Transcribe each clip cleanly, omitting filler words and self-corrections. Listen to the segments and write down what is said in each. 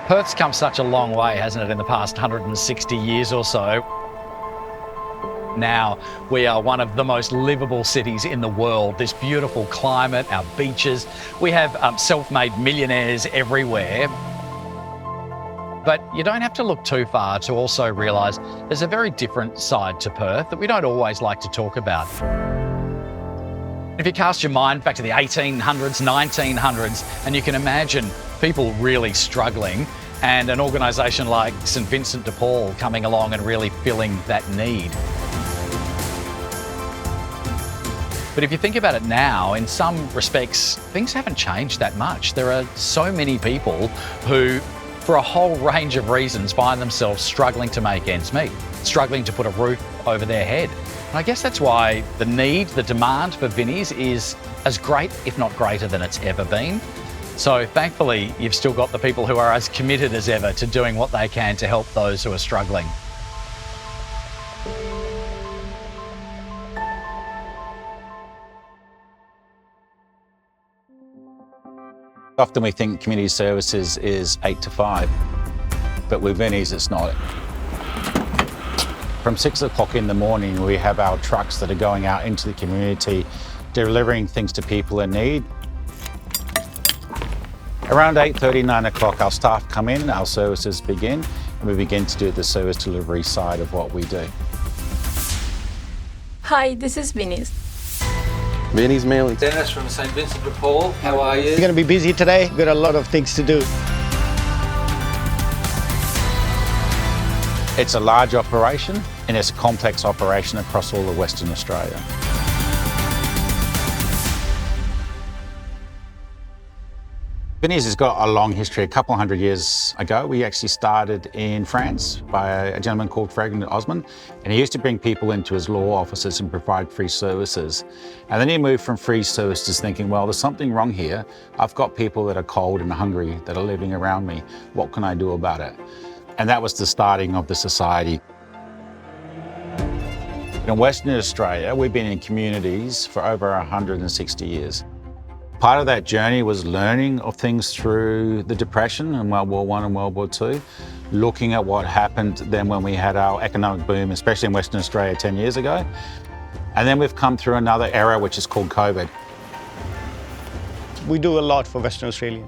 Perth's come such a long way, hasn't it, in the past 160 years or so. Now we are one of the most livable cities in the world. This beautiful climate, our beaches. We have self-made millionaires everywhere. But you don't have to look too far to also realise there's a very different side to Perth that we don't always like to talk about. If you cast your mind back to the 1800s, 1900s, and you can imagine people really struggling, and an organisation like St Vincent de Paul coming along and really filling that need. But if you think about it now, in some respects, things haven't changed that much. There are so many people who, for a whole range of reasons, find themselves struggling to make ends meet, struggling to put a roof over their head. And I guess that's why the need, the demand for Vinnies is as great, if not greater, than it's ever been. So thankfully, you've still got the people who are as committed as ever to doing what they can to help those who are struggling. Often we think community services is 8 to 5, but with Vinnies it's not. From 6 o'clock in the morning, we have our trucks that are going out into the community, delivering things to people in need. Around 8:30, 9 o'clock, our staff come in, our services begin, and we begin to do the service delivery side of what we do. Hi, this is Vinnies. Vinnies mailing. Dennis from St Vincent de Paul, how are you? We're going to be busy today. We've got a lot of things to do. It's a large operation and it's a complex operation across all of Western Australia. Vinnies has got a long history. A couple of hundred years ago, we actually started in France by a gentleman called Frederick Osmond, and he used to bring people into his law offices and provide free services. And then he moved from free services thinking, well, there's something wrong here. I've got people that are cold and hungry that are living around me. What can I do about it? And that was the starting of the society. In Western Australia, we've been in communities for over 160 years. Part of that journey was learning of things through the Depression and World War I and World War II, looking at what happened then when we had our economic boom, especially in Western Australia 10 years ago. And then we've come through another era, which is called COVID. We do a lot for Western Australia.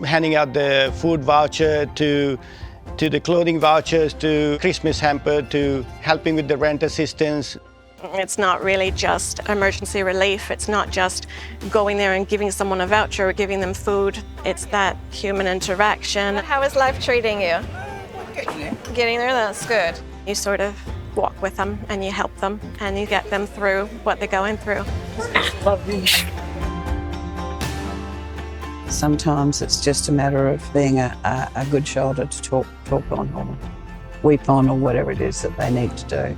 Handing out the food voucher to the clothing vouchers, to Christmas hamper, to helping with the rent assistance. It's not really just emergency relief. It's not just going there and giving someone a voucher or giving them food. It's that human interaction. How is life treating you? Getting there, that's good. You sort of walk with them and you help them and you get them through what they're going through. Lovely. Sometimes it's just a matter of being a good shoulder to talk on or weep on or whatever it is that they need to do.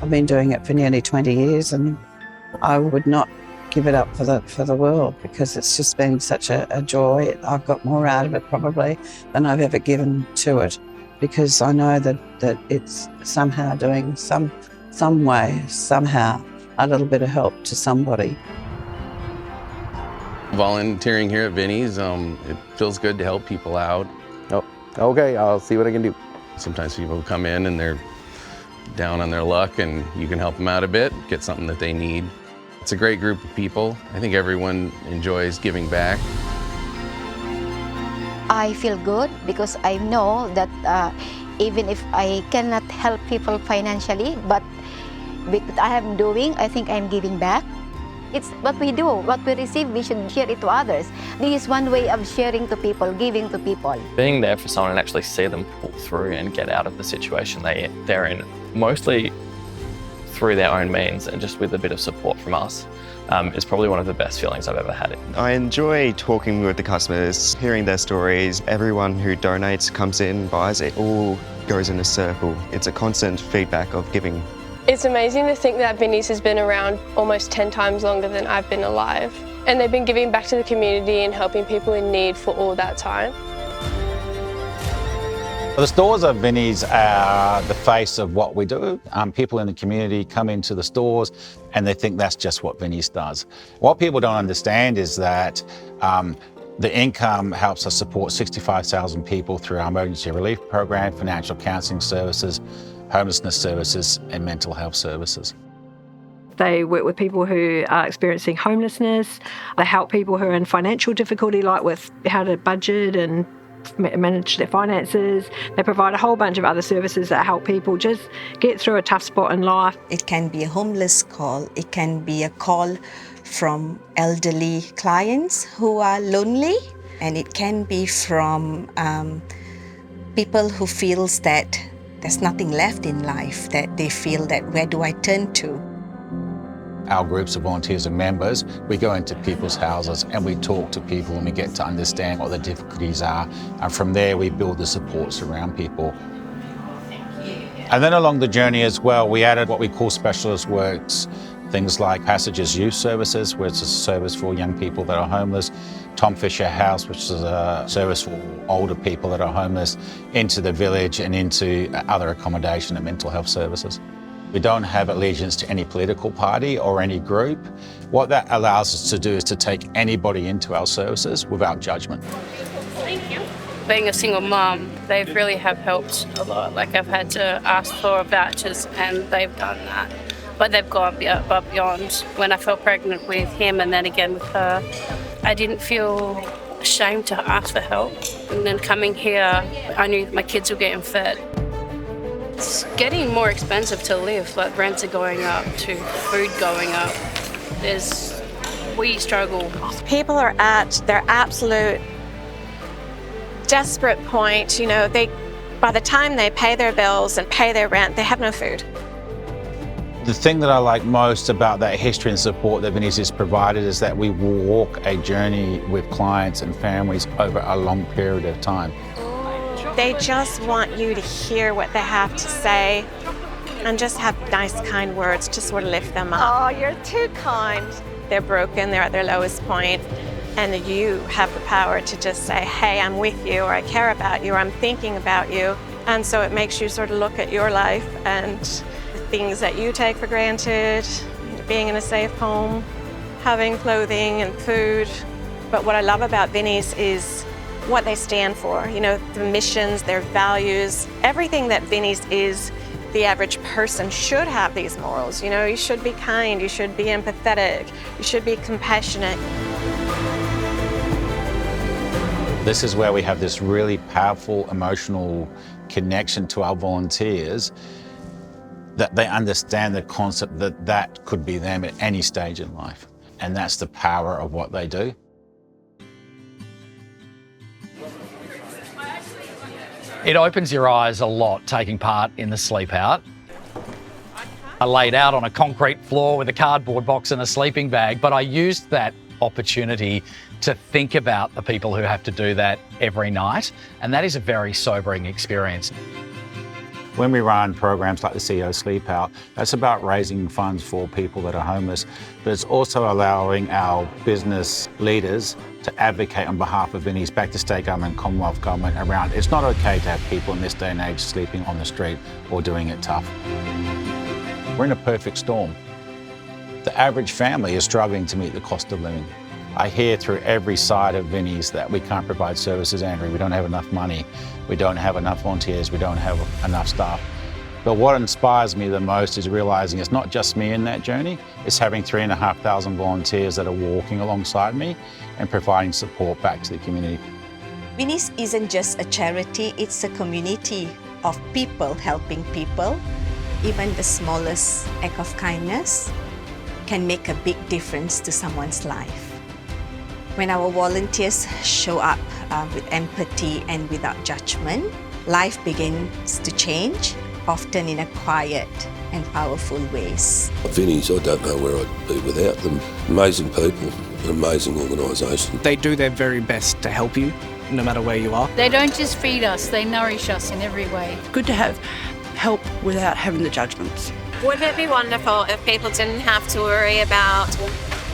I've been doing it for nearly 20 years and I would not give it up for the world because it's just been such a joy. I've got more out of it probably than I've ever given to it because I know that it's somehow doing some way, somehow, a little bit of help to somebody. Volunteering here at Vinnies, it feels good to help people out. Oh, okay, I'll see what I can do. Sometimes people come in and they're down on their luck and you can help them out a bit, get something that they need. It's a great group of people. I think everyone enjoys giving back. I feel good because I know that even if I cannot help people financially, but with what I am doing, I think I'm giving back. It's what we do, what we receive, we should share it to others. This is one way of sharing to people, giving to people. Being there for someone and actually see them pull through and get out of the situation they're in, mostly through their own means and just with a bit of support from us, is probably one of the best feelings I've ever had. I enjoy talking with the customers, hearing their stories. Everyone who donates, comes in, buys, it all goes in a circle. It's a constant feedback of giving. It's amazing to think that Vinnies has been around almost 10 times longer than I've been alive. And they've been giving back to the community and helping people in need for all that time. The stores of Vinnies are the face of what we do. People in the community come into the stores and they think that's just what Vinnies does. What people don't understand is that The income helps us support 65,000 people through our emergency relief program, financial counselling services, homelessness services and mental health services. They work with people who are experiencing homelessness. They help people who are in financial difficulty, like with how to budget and manage their finances. They provide a whole bunch of other services that help people just get through a tough spot in life. It can be a homeless call. It can be a call from elderly clients who are lonely. And it can be from people who feels that there's nothing left in life, that they feel that where do I turn to? Our groups of volunteers and members, we go into people's houses and we talk to people and we get to understand what the difficulties are. And from there, we build the supports around people. And then along the journey as well, we added what we call specialist works, things like Passages Youth Services, which is a service for young people that are homeless, Tom Fisher House, which is a service for older people that are homeless, into the village and into other accommodation and mental health services. We don't have allegiance to any political party or any group. What that allows us to do is to take anybody into our services without judgment. Thank you. Being a single mum, they really have helped a lot. Like I've had to ask for vouchers and they've done that. But they've gone above beyond. When I fell pregnant with him and then again with her, I didn't feel ashamed to ask for help. And then coming here, I knew my kids were getting fed. It's getting more expensive to live, like rents are going up, to food going up. We struggle. People are at their absolute desperate point. You know, by the time they pay their bills and pay their rent, they have no food. The thing that I like most about that history and support that Vinnies has provided is that we walk a journey with clients and families over a long period of time. They just want you to hear what they have to say and just have nice, kind words to sort of lift them up. Oh, you're too kind. They're broken, they're at their lowest point, and you have the power to just say, hey, I'm with you, or I care about you, or I'm thinking about you. And so it makes you sort of look at your life and the things that you take for granted, being in a safe home, having clothing and food. But what I love about Vinnies is what they stand for, you know, the missions, their values, everything that Vinnies is. The average person should have these morals. You know, you should be kind, you should be empathetic, you should be compassionate. This is where we have this really powerful emotional connection to our volunteers, that they understand the concept that that could be them at any stage in life. And that's the power of what they do. It opens your eyes a lot taking part in the sleep out. I laid out on a concrete floor with a cardboard box and a sleeping bag, but I used that opportunity to think about the people who have to do that every night, and that is a very sobering experience. When we run programs like the CEO Sleep Out, that's about raising funds for people that are homeless, but it's also allowing our business leaders to advocate on behalf of Vinnies back to state government, Commonwealth government around it's not okay to have people in this day and age sleeping on the street or doing it tough. We're in a perfect storm. The average family is struggling to meet the cost of living. I hear through every side of Vinnies that we can't provide services, Andrew. We don't have enough money. We don't have enough volunteers. We don't have enough staff. But what inspires me the most is realizing it's not just me in that journey. It's having 3,500 volunteers that are walking alongside me and providing support back to the community. Vinnies isn't just a charity, it's a community of people helping people. Even the smallest act of kindness can make a big difference to someone's life. When our volunteers show up with empathy and without judgment, life begins to change, often in a quiet and powerful ways. Vinnies, I don't know where I'd be without them. Amazing people, an amazing organisation. They do their very best to help you, no matter where you are. They don't just feed us, they nourish us in every way. Good to have help without having the judgments. Wouldn't it be wonderful if people didn't have to worry about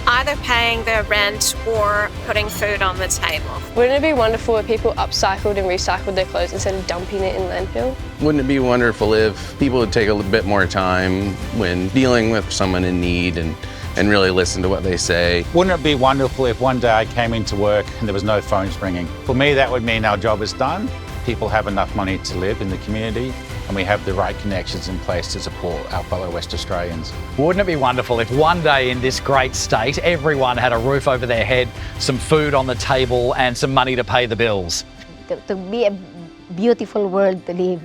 either paying their rent or putting food on the table? Wouldn't it be wonderful if people upcycled and recycled their clothes instead of dumping it in landfill? Wouldn't it be wonderful if people would take a little bit more time when dealing with someone in need and and really listen to what they say. Wouldn't it be wonderful if one day I came into work and there was no phones ringing? For me, that would mean our job is done. People have enough money to live in the community, and we have the right connections in place to support our fellow West Australians. Wouldn't it be wonderful if one day in this great state, everyone had a roof over their head, some food on the table, and some money to pay the bills? To be a beautiful world to live.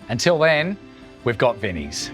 Until then, we've got Vinnies.